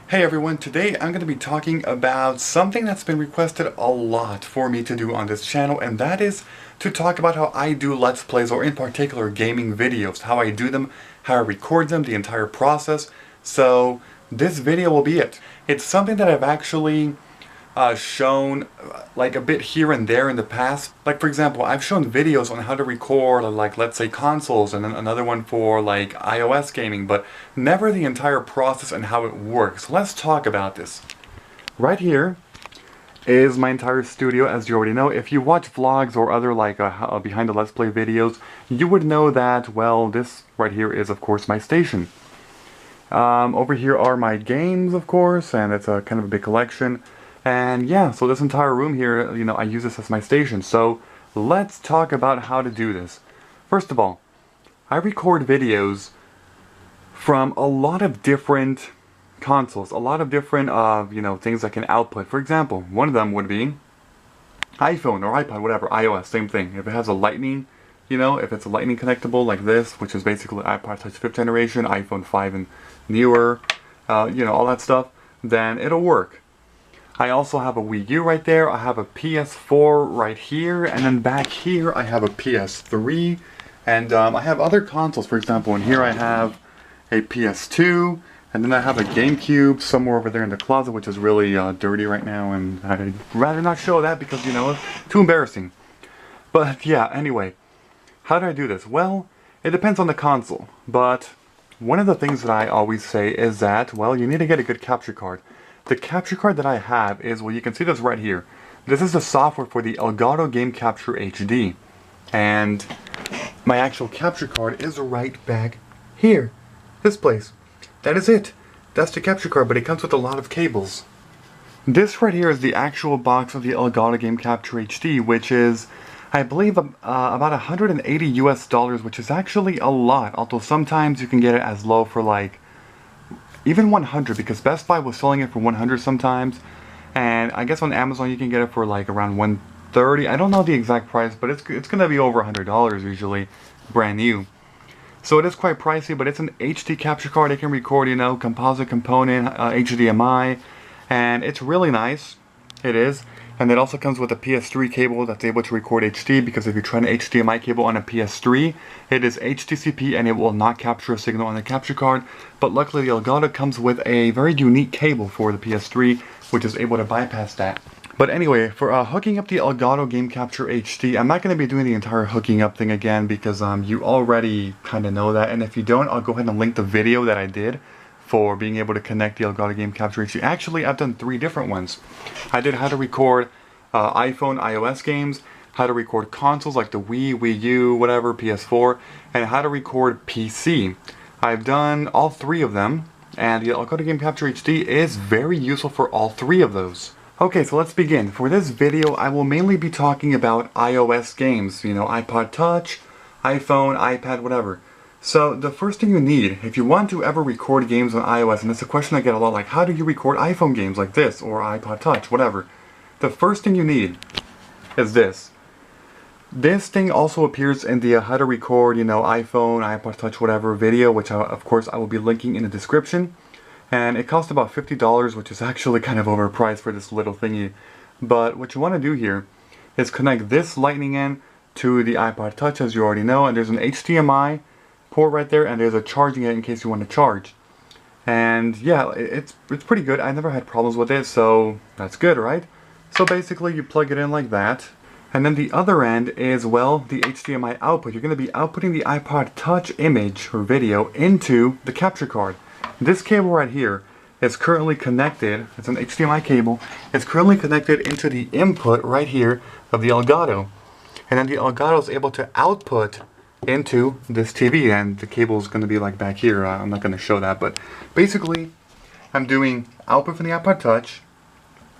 Hey everyone, today I'm going to be talking about something that's been requested a lot for me to do on this channel, and that is to talk about how I do Let's Plays, or in particular gaming videos, how I do them, how I record them, the entire process. So this video will be it. It's something that I've actually shown like a bit here and there in the past. Like for example, I've shown videos on how to record like let's say consoles, and then another one for like iOS gaming, but never the entire process and how it works. Let's talk about this. Right here is my entire studio, as you already know. If you watch vlogs or other like behind the Let's Play videos, you would know that, well, this right here is of course my station. Over here are my games, of course, and it's a kind of a big collection. And yeah, so this entire room here, you know, I use this as my station. So let's talk about how to do this. First of all, I record videos from a lot of different consoles, a lot of different, you know, things that can output. For example, one of them would be iPhone or iPod, whatever, iOS, same thing. If it has a lightning, you know, if it's a lightning connectable like this, which is basically iPod Touch 5th generation, iPhone 5 and newer, you know, all that stuff, then it'll work. I also have a Wii U right there, I have a PS4 right here, and then back here I have a PS3, and I have other consoles. For example, in here I have a PS2, and then I have a GameCube somewhere over there in the closet, which is really dirty right now, and I'd rather not show that because, you know, it's too embarrassing. But yeah, anyway, how do I do this? Well, it depends on the console, but one of the things that I always say is that, well, you need to get a good capture card. The capture card that I have is, well, you can see this right here. This is the software for the Elgato Game Capture HD. And my actual capture card is right back here. This place. That is it. That's the capture card, but it comes with a lot of cables. This right here is the actual box of the Elgato Game Capture HD, which is, I believe, about 180 US dollars, which is actually a lot. Although sometimes you can get it as low for like even 100, because Best Buy was selling it for 100 sometimes, and I guess on Amazon you can get it for like around 130. I don't know the exact price, but it's gonna be over $100 usually, brand new. So it is quite pricey, but it's an HD capture card. It can record, you know, composite component, HDMI, and it's really nice. It is. And it also comes with a PS3 cable that's able to record HD, because if you try an HDMI cable on a PS3, it is HDCP and it will not capture a signal on the capture card. But luckily the Elgato comes with a very unique cable for the PS3, which is able to bypass that. But anyway, for hooking up the Elgato Game Capture HD, I'm not going to be doing the entire hooking up thing again, because you already kind of know that. And if you don't, I'll go ahead and link the video that I did for being able to connect the Elgato Game Capture HD. Actually, I've done 3 different ones. I did how to record iPhone, iOS games, how to record consoles like the Wii, Wii U, whatever, PS4, and how to record PC. I've done all 3 of them, and the Elgato Game Capture HD is very useful for all 3 of those. Okay, so let's begin. For this video, I will mainly be talking about iOS games, you know, iPod Touch, iPhone, iPad, whatever. So the first thing you need, if you want to ever record games on iOS, and it's a question I get a lot, like how do you record iPhone games like this, or iPod Touch, whatever. The first thing you need is this. This thing also appears in the how to record, you know, iPhone, iPod Touch, whatever video, which of course I will be linking in the description. And it costs about $50, which is actually kind of overpriced for this little thingy. But what you want to do here is connect this lightning in to the iPod Touch, as you already know, and there's an HDMI port right there, and there's a charging it in case you want to charge. And yeah, it's pretty good. I never had problems with it, so that's good, right? So basically you plug it in like that, and then the other end is, well, the HDMI output. You're going to be outputting the iPod Touch image or video into the capture card. This cable right here is currently connected, it's an HDMI cable, it's currently connected into the input right here of the Elgato. And then the Elgato is able to output into this TV, and the cable is going to be like back here. I'm not going to show that, but basically I'm doing output from the iPod Touch.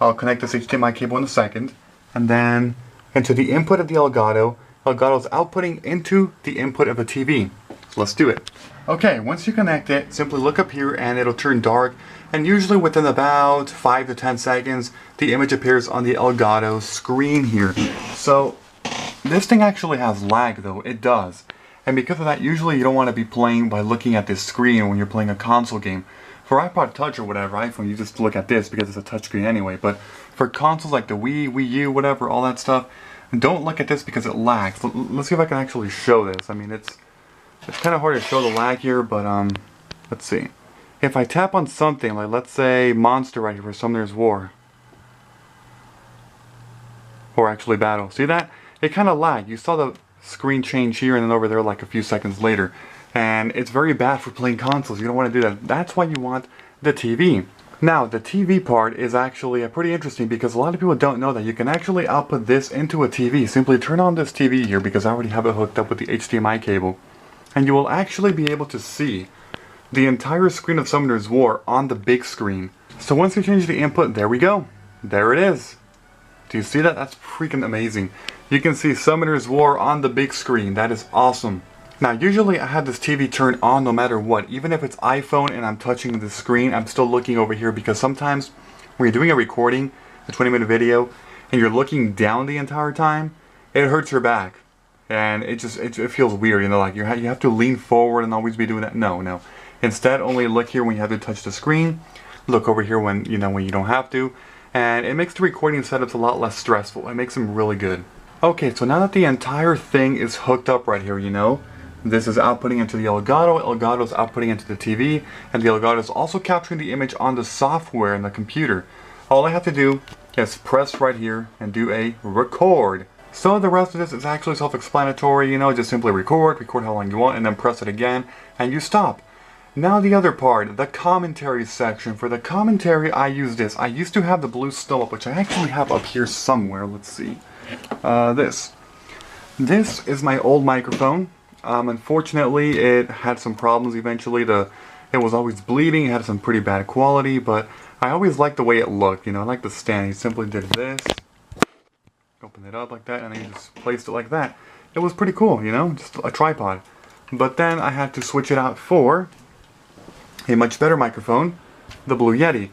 I'll connect this HDMI cable in a second, and then into the input of the Elgato. Elgato's outputting into the input of a TV. So let's do it. Okay, once you connect it, simply look up here and it'll turn dark, and usually within about 5 to 10 seconds the image appears on the Elgato screen here. So this thing actually has lag though, it does. And because of that, usually you don't want to be playing by looking at this screen when you're playing a console game. For iPod Touch or whatever, iPhone, you just look at this because it's a touchscreen anyway. But for consoles like the Wii, Wii U, whatever, all that stuff, don't look at this because it lags. Let's see if I can actually show this. I mean, it's kind of hard to show the lag here, but let's see. If I tap on something, like let's say Monster right here for Summoner's War, or actually Battle, see that? It kind of lagged. You saw the screen change here and then over there like a few seconds later. And it's very bad for playing consoles. You don't want to do that. That's why you want the TV. Now, the TV part is actually pretty interesting because a lot of people don't know that you can actually output this into a TV. Simply turn on this TV here because I already have it hooked up with the HDMI cable. And you will actually be able to see the entire screen of Summoner's War on the big screen. So once you change the input, there we go. There it is. Do you see that? That's freaking amazing. You can see Summoner's War on the big screen. That is awesome. Now, usually I have this TV turned on no matter what. Even if it's iPhone and I'm touching the screen, I'm still looking over here because sometimes when you're doing a recording, a 20-minute video, and you're looking down the entire time, it hurts your back. And it feels weird, you know, like you have to lean forward and always be doing that. No. Instead, only look here when you have to touch the screen. Look over here when you don't have to. And it makes the recording setups a lot less stressful. It makes them really good. Okay, so now that the entire thing is hooked up right here, this is outputting into the Elgato, Elgato's outputting into the TV, and the Elgato is also capturing the image on the software in the computer. All I have to do is press right here and do a record. So the rest of this is actually self-explanatory, just simply record how long you want, and then press it again, and you stop. Now the other part, the commentary section. For the commentary, I use this. I used to have the Blue Snow up, which I actually have up here somewhere. Let's see. This is my old microphone. Unfortunately, it had some problems eventually. It was always bleeding, it had some pretty bad quality, but I always liked the way it looked, I like the stand. You simply did this, open it up like that, and then you just placed it like that. It was pretty cool, just a tripod. But then I had to switch it out for a much better microphone, the Blue Yeti.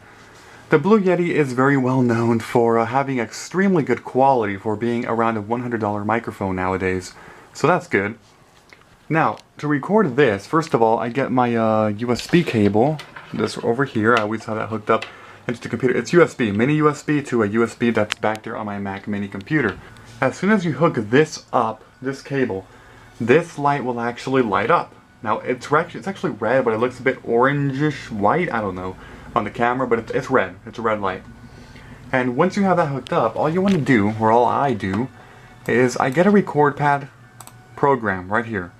The Blue Yeti is very well known for having extremely good quality for being around a $100 microphone nowadays, so that's good. Now, to record this, first of all, I get my USB cable, this over here. I always have that hooked up into the computer. It's USB, mini USB to a USB that's back there on my Mac mini computer. As soon as you hook this up, this cable, this light will actually light up. Now, it's actually red, but it looks a bit orangish white, I don't know, on the camera, but it's red. It's a red light. And once you have that hooked up, all you want to do, or all I do, is I get a record pad program right here.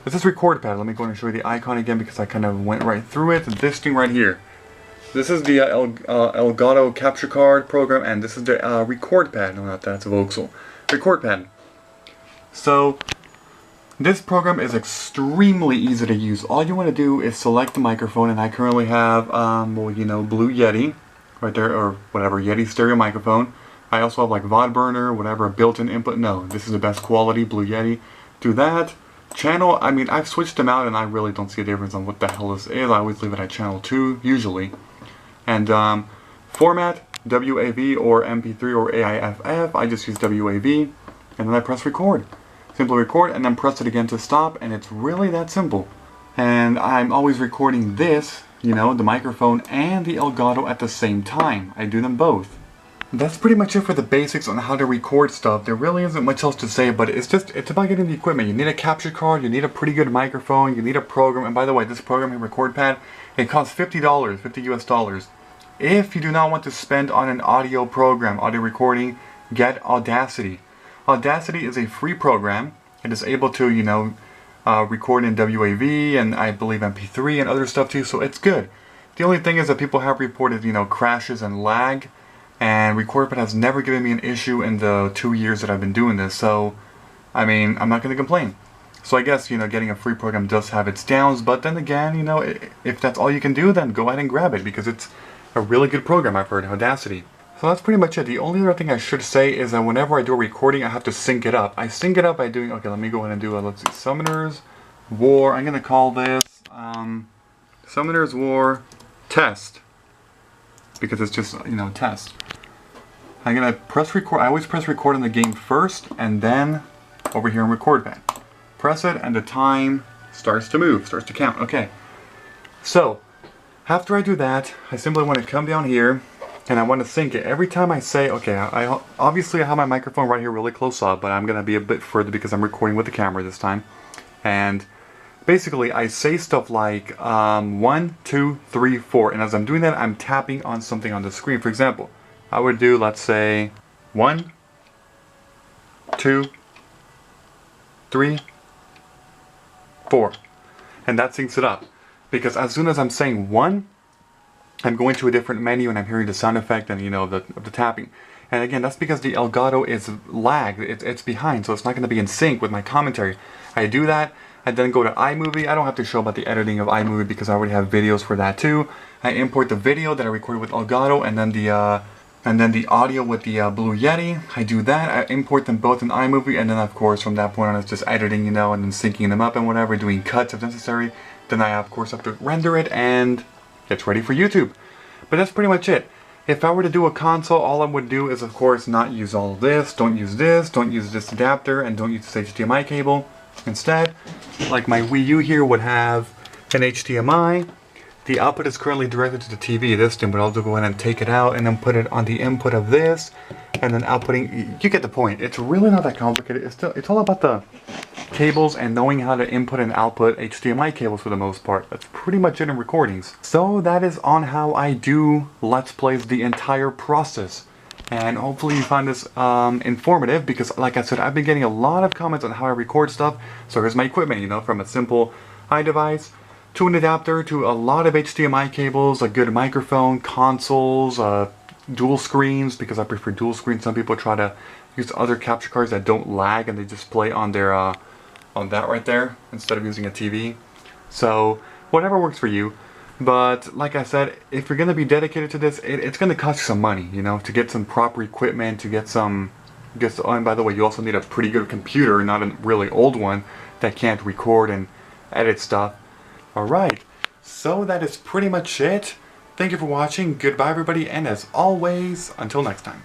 This is record pad. Let me go and show you the icon again because I kind of went right through it. This thing right here. This is the Elgato capture card program, and this is the record pad. No, not that. It's a Vauxhall. Record pad. So, this program is extremely easy to use. All you want to do is select the microphone, and I currently have, Blue Yeti right there, or whatever, Yeti stereo microphone. I also have like VOD burner, whatever, built-in input. No, this is the best quality, Blue Yeti. Do that. Channel, I mean, I've switched them out and I really don't see a difference on what the hell this is. I always leave it at channel 2, usually. And format, WAV or MP3 or AIFF, I just use WAV. And then I press record. Simply record and then press it again to stop, and it's really that simple. And I'm always recording this, the microphone and the Elgato at the same time. I do them both. That's pretty much it for the basics on how to record stuff. There really isn't much else to say, but it's about getting the equipment. You need a capture card, you need a pretty good microphone, you need a program, and by the way, this program and record pad, it costs $50, $50 US. If you do not want to spend on an audio program, audio recording, get Audacity. Audacity is a free program. It is able to, record in WAV and I believe MP3 and other stuff too, so it's good. The only thing is that people have reported, crashes and lag. And RecordPad has never given me an issue in the 2 years that I've been doing this, so, I mean, I'm not going to complain. So I guess, getting a free program does have its downs, but then again, if that's all you can do, then go ahead and grab it, because it's a really good program, I've heard, Audacity. So that's pretty much it. The only other thing I should say is that whenever I do a recording, I have to sync it up. I sync it up by doing, okay, let me go ahead and do, let's see, Summoner's War, I'm going to call this, Summoner's War Test. Because it's just, test. I'm going to press record. I always press record on the game first, and then over here in record pad. Press it, and the time starts to move, starts to count. Okay. So, After I do that, I simply want to come down here and I want to sync it. Every time I say, okay, obviously I have my microphone right here really close up, but I'm going to be a bit further because I'm recording with the camera this time. And basically I say stuff like 1, 2, 3, 4, and as I'm doing that, I'm tapping on something on the screen. For example, I would do, let's say, 1, 2, 3, 4, and that syncs it up. Because as soon as I'm saying 1, I'm going to a different menu and I'm hearing the sound effect and, you know, the tapping. And again, that's because the Elgato is lagged, it's behind, so it's not going to be in sync with my commentary. I do that, I then go to iMovie. I don't have to show about the editing of iMovie because I already have videos for that too. I import the video that I recorded with Elgato and then the audio with the Blue Yeti. I do that, I import them both in iMovie, and then of course from that point on it's just editing, you know, and then syncing them up and whatever, doing cuts if necessary. Then I of course have to render it and it's ready for YouTube. But that's pretty much it. If I were to do a console, all I would do is of course not use all of this, don't use this adapter, and don't use this HDMI cable. Instead, like my Wii U here would have an HDMI. The output is currently directed to the TV, this thing, but I'll just go ahead and take it out and then put it on the input of this, and then outputting. You get the point. It's really not that complicated. It's all about the cables and knowing how to input and output HDMI cables for the most part. That's pretty much it in recordings. So that is on how I do Let's Plays, the entire process. And hopefully you find this informative, because like I said, I've been getting a lot of comments on how I record stuff. So here's my equipment, you know, from a simple iDevice to an adapter to a lot of HDMI cables, a good microphone, consoles, dual screens, because I prefer dual screens. Some people try to use other capture cards that don't lag and they just play on their on that right there instead of using a TV. So whatever works for you. But like I said, if you're going to be dedicated to this, it's going to cost you some money, you know, to get some proper equipment, to get some, oh, and by the way, you also need a pretty good computer, not a really old one that can't record and edit stuff. Alright, so that is pretty much it. Thank you for watching, goodbye everybody, and as always, until next time.